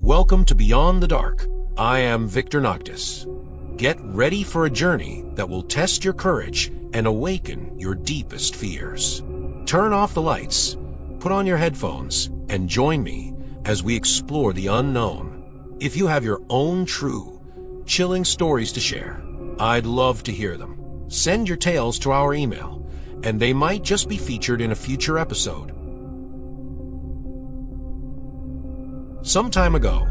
Welcome to Beyond the Dark. I am Victor Noctis. Get ready for a journey that will test your courage and awaken your deepest fears. Turn off the lights, put on your headphones, and join me as we explore the unknown. If you have your own true, chilling stories to share, I'd love to hear them. Send your tales to our email, and they might just be featured in a future episode. Some time ago,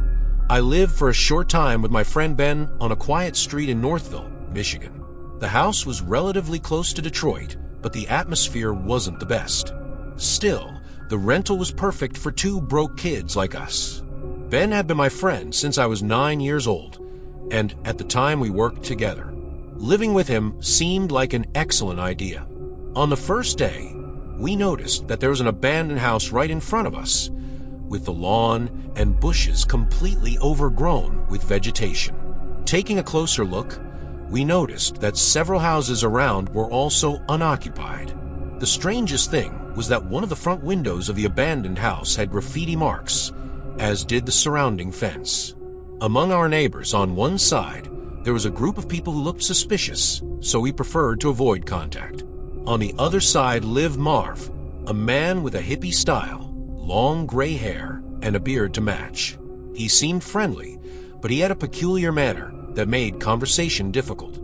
I lived for a short time with my friend Ben on a quiet street in Northville, Michigan. The house was relatively close to Detroit, but the atmosphere wasn't the best. Still, the rental was perfect for two broke kids like us. Ben had been my friend since I was 9 years old, and at the time we worked together. Living with him seemed like an excellent idea. On the first day, we noticed that there was an abandoned house right in front of us, with the lawn and bushes completely overgrown with vegetation. Taking a closer look, we noticed that several houses around were also unoccupied. The strangest thing was that one of the front windows of the abandoned house had graffiti marks, as did the surrounding fence. Among our neighbors on one side, there was a group of people who looked suspicious, so we preferred to avoid contact. On the other side lived Marv, a man with a hippie style, long gray hair, and a beard to match. He seemed friendly, but he had a peculiar manner that made conversation difficult.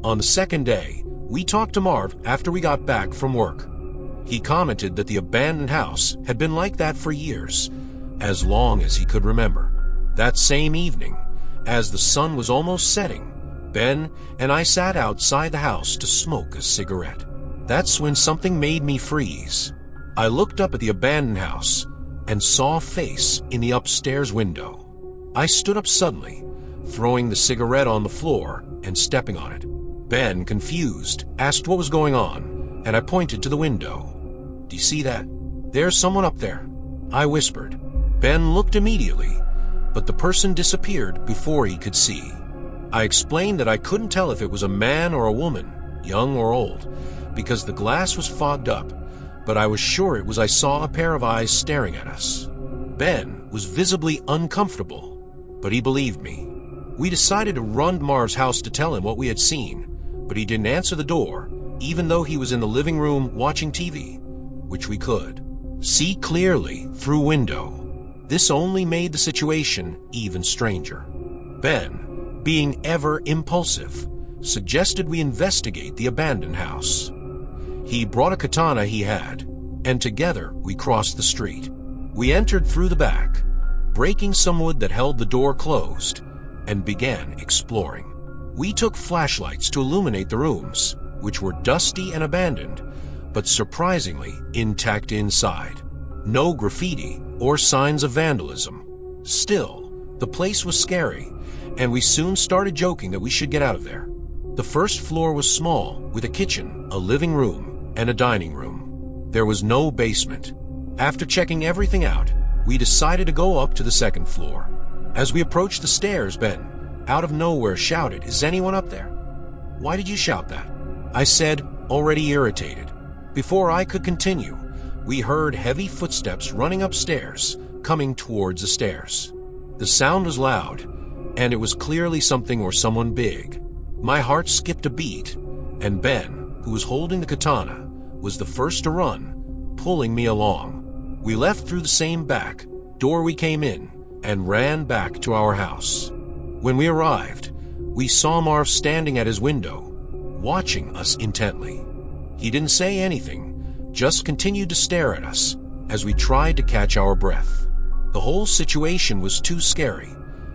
On the second day, we talked to Marv after we got back from work. He commented that the abandoned house had been like that for years, as long as he could remember. That same evening, as the sun was almost setting, Ben and I sat outside the house to smoke a cigarette. That's when something made me freeze. I looked up at the abandoned house and saw a face in the upstairs window. I stood up suddenly, throwing the cigarette on the floor and stepping on it. Ben, confused, asked what was going on, and I pointed to the window. "Do you see that? There's someone up there," I whispered. Ben looked immediately, but the person disappeared before he could see. I explained that I couldn't tell if it was a man or a woman, young or old, because the glass was fogged up, but I was sure it was I saw a pair of eyes staring at us. Ben was visibly uncomfortable, but he believed me. We decided to run to Marv's house to tell him what we had seen, but he didn't answer the door, even though he was in the living room watching TV, which we could see clearly through window. This only made the situation even stranger. Ben, being ever impulsive, suggested we investigate the abandoned house. He brought a katana he had, and together we crossed the street. We entered through the back, breaking some wood that held the door closed, and began exploring. We took flashlights to illuminate the rooms, which were dusty and abandoned, but surprisingly intact inside. No graffiti or signs of vandalism. Still, the place was scary, and we soon started joking that we should get out of there. The first floor was small, with a kitchen, a living room, and a dining room. There was no basement. After checking everything out, we decided to go up to the second floor. As we approached the stairs, Ben, out of nowhere, shouted, "Is anyone up there?" "Why did you shout that?" I said, already irritated. Before I could continue, we heard heavy footsteps running upstairs, coming towards the stairs. The sound was loud, and it was clearly something or someone big. My heart skipped a beat, and Ben, who was holding the katana, was the first to run, pulling me along. We left through the same back door we came in and ran back to our house. When we arrived, we saw Marv standing at his window, watching us intently. He didn't say anything, just continued to stare at us as we tried to catch our breath. The whole situation was too scary,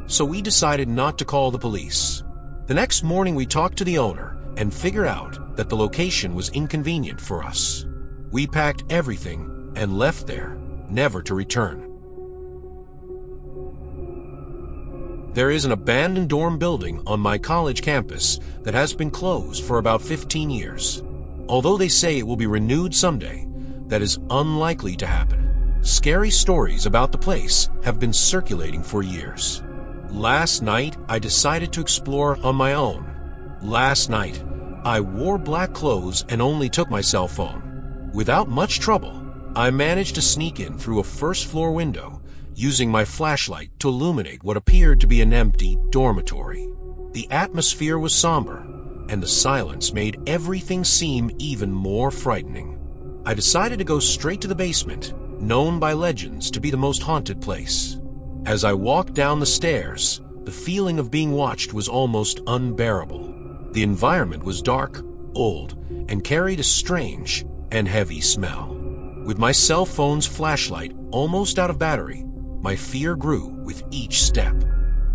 so we decided not to call the police. The next morning we talked to the owner and figured out that the location was inconvenient for us. We packed everything and left there, never to return. There is an abandoned dorm building on my college campus that has been closed for about 15 years. Although they say it will be renewed someday, that is unlikely to happen. Scary stories about the place have been circulating for years. Last night, I decided to explore on my own. Last night, I wore black clothes and only took my cell phone. Without much trouble, I managed to sneak in through a first-floor window using my flashlight to illuminate what appeared to be an empty dormitory. The atmosphere was somber, and the silence made everything seem even more frightening. I decided to go straight to the basement, known by legends to be the most haunted place. As I walked down the stairs, the feeling of being watched was almost unbearable. The environment was dark, old, and carried a strange and heavy smell. With my cell phone's flashlight almost out of battery, my fear grew with each step.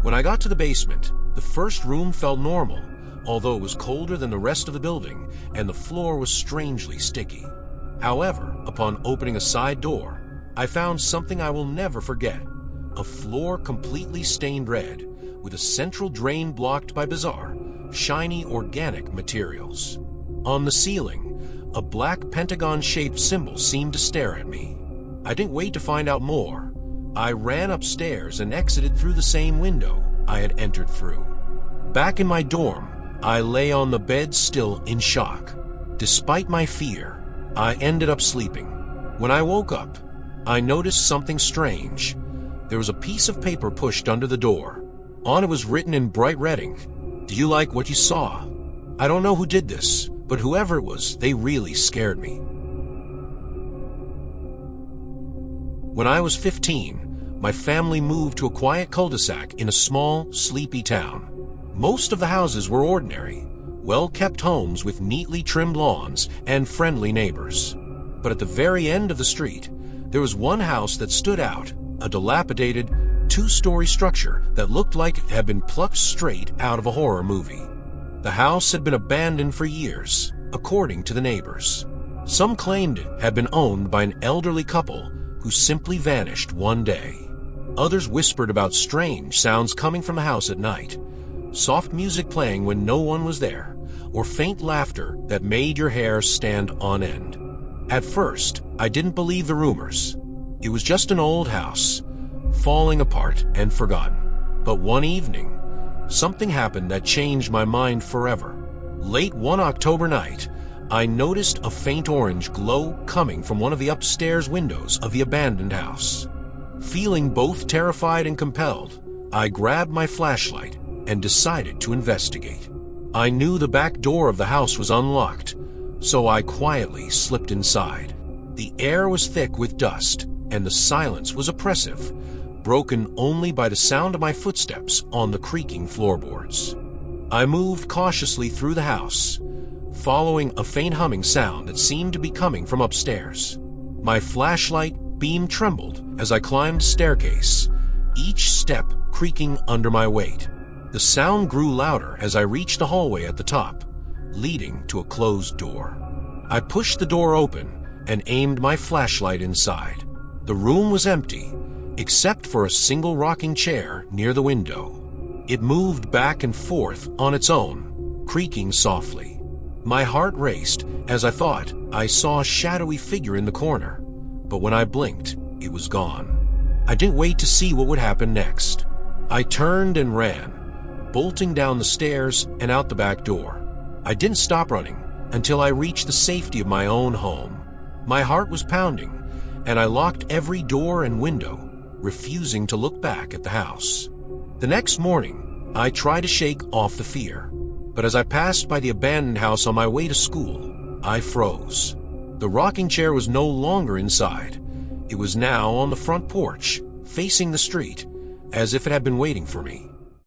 When I got to the basement, the first room felt normal, although it was colder than the rest of the building and the floor was strangely sticky. However, upon opening a side door, I found something I will never forget. A floor completely stained red, with a central drain blocked by bizarre, shiny organic materials. On the ceiling, a black pentagon-shaped symbol seemed to stare at me. I didn't wait to find out more. I ran upstairs and exited through the same window I had entered through. Back in my dorm, I lay on the bed still in shock. Despite my fear, I ended up sleeping. When I woke up, I noticed something strange. There was a piece of paper pushed under the door. On it was written in bright red ink, "Do you like what you saw?" I don't know who did this, but whoever it was, they really scared me. When I was 15, my family moved to a quiet cul-de-sac in a small, sleepy town. Most of the houses were ordinary, well-kept homes with neatly trimmed lawns and friendly neighbors. But at the very end of the street, there was one house that stood out, a dilapidated, two-story structure that looked like it had been plucked straight out of a horror movie. The house had been abandoned for years, according to the neighbors. Some claimed it had been owned by an elderly couple who simply vanished one day. Others whispered about strange sounds coming from the house at night, soft music playing when no one was there, or faint laughter that made your hair stand on end. At first, I didn't believe the rumors. It was just an old house, falling apart and forgotten. But one evening, something happened that changed my mind forever. Late one October night, I noticed a faint orange glow coming from one of the upstairs windows of the abandoned house. Feeling both terrified and compelled, I grabbed my flashlight and decided to investigate. I knew the back door of the house was unlocked, so I quietly slipped inside. The air was thick with dust, and the silence was oppressive, broken only by the sound of my footsteps on the creaking floorboards. I moved cautiously through the house, following a faint humming sound that seemed to be coming from upstairs. My flashlight beam trembled as I climbed the staircase, each step creaking under my weight. The sound grew louder as I reached the hallway at the top, leading to a closed door. I pushed the door open and aimed my flashlight inside. The room was empty, except for a single rocking chair near the window. It moved back and forth on its own, creaking softly. My heart raced as I thought I saw a shadowy figure in the corner, but when I blinked, it was gone. I didn't wait to see what would happen next. I turned and ran, bolting down the stairs and out the back door. I didn't stop running until I reached the safety of my own home. My heart was pounding, and I locked every door and window, refusing to look back at the house. The next morning, I tried to shake off the fear, but as I passed by the abandoned house on my way to school, I froze. The rocking chair was no longer inside. It was now on the front porch, facing the street, as if it had been waiting for me.